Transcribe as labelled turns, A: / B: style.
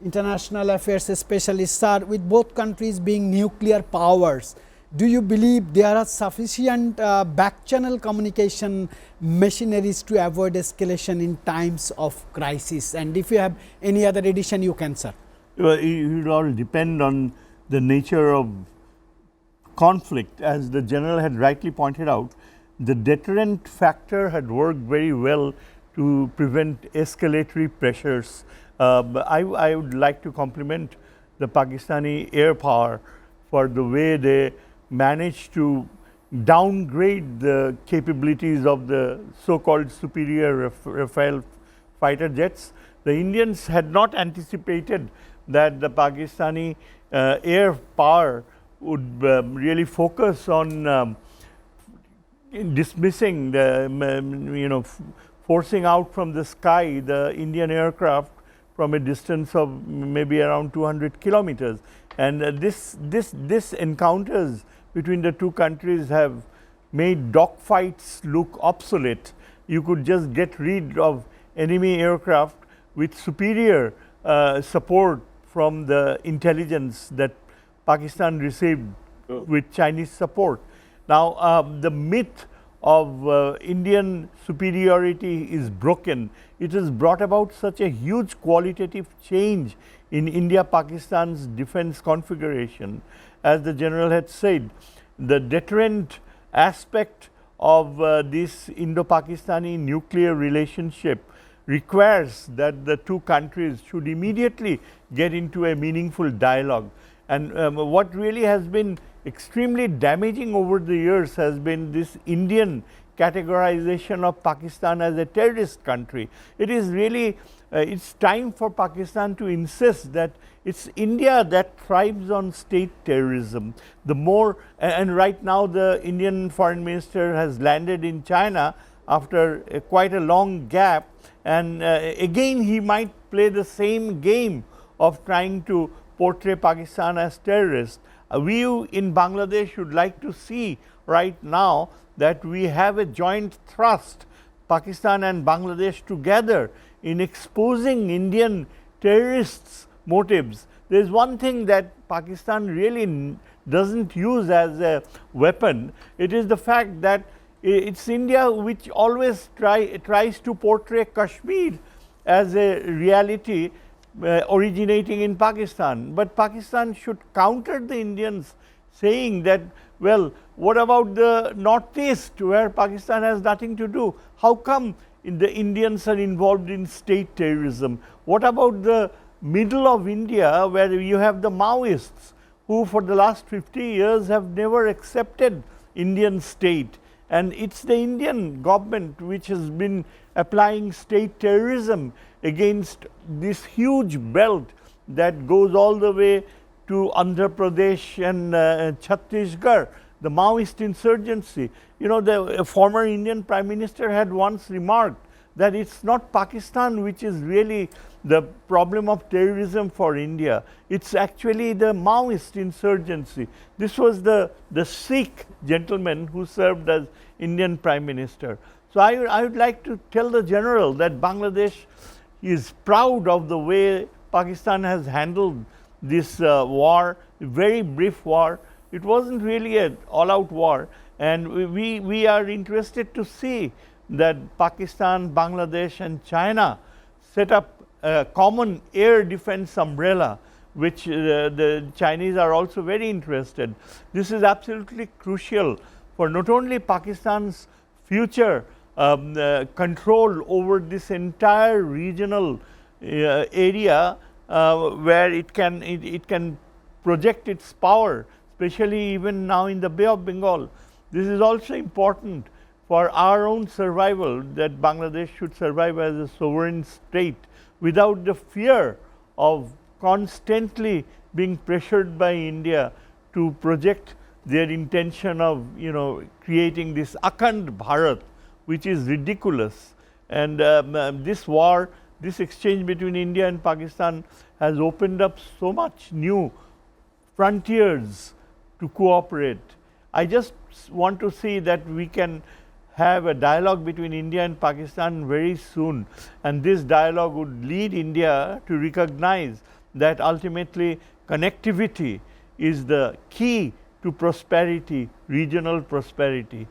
A: international affairs specialist. Sir, with both countries being nuclear powers, do you believe there are sufficient back-channel communication machineries to avoid escalation in times of crisis? And if you have any other addition, you can, sir.
B: Well, it will all depend on the nature of conflict. As the general had rightly pointed out, the deterrent factor had worked very well to prevent escalatory pressures. I would like to compliment the Pakistani air power for the way they managed to downgrade the capabilities of the so-called superior Rafale fighter jets. The Indians had not anticipated that the Pakistani air power would really focus on dismissing the, forcing out from the sky the Indian aircraft from a distance of maybe around 200 kilometers. And this encounters between the two countries have made dogfights look obsolete. You could just get rid of enemy aircraft with superior support from the intelligence that Pakistan received with Chinese support. Now, the myth of Indian superiority is broken. It has brought about such a huge qualitative change in India-Pakistan's defense configuration. As the general had said, the deterrent aspect of this Indo-Pakistani nuclear relationship requires that the two countries should immediately get into a meaningful dialogue. And what really has been extremely damaging over the years has been this Indian categorization of Pakistan as a terrorist country. It is really, it's time for Pakistan to insist that it's India that thrives on state terrorism. The more, and right now the Indian foreign minister has landed in China after quite a long gap, and again he might play the same game of trying to portray Pakistan as terrorist. We in Bangladesh would like to see right now that we have a joint thrust, Pakistan and Bangladesh together, in exposing Indian terrorists' motives. There is one thing that Pakistan really doesn't use as a weapon. It is the fact that it's India which always tries to portray Kashmir as a reality originating in Pakistan. But Pakistan should counter the Indians saying that, well, what about the northeast where Pakistan has nothing to do? How come the Indians are involved in state terrorism? What about the middle of India where you have the Maoists who for the last 50 years have never accepted Indian state? And it's the Indian government which has been applying state terrorism against this huge belt that goes all the way to Andhra Pradesh and Chhattisgarh, the Maoist insurgency. You know, the former Indian Prime Minister had once remarked that it's not Pakistan which is really the problem of terrorism for India. It's actually the Maoist insurgency. This was the Sikh gentleman who served as Indian Prime Minister. So I would like to tell the general that Bangladesh is proud of the way Pakistan has handled this war, a very brief war. It wasn't really an all-out war, and we are interested to see that Pakistan, Bangladesh and China set up a common air defense umbrella, which the Chinese are also very interested. This is absolutely crucial for not only Pakistan's future control over this entire regional area where it can project its power, especially even now in the Bay of Bengal. This is also important for our own survival, that Bangladesh should survive as a sovereign state without the fear of constantly being pressured by India to project their intention of, creating this Akhand Bharat, which is ridiculous. And this war, this exchange between India and Pakistan has opened up so much new frontiers to cooperate. I just want to see that we can have a dialogue between India and Pakistan very soon, and this dialogue would lead India to recognize that ultimately connectivity is the key to prosperity, regional prosperity.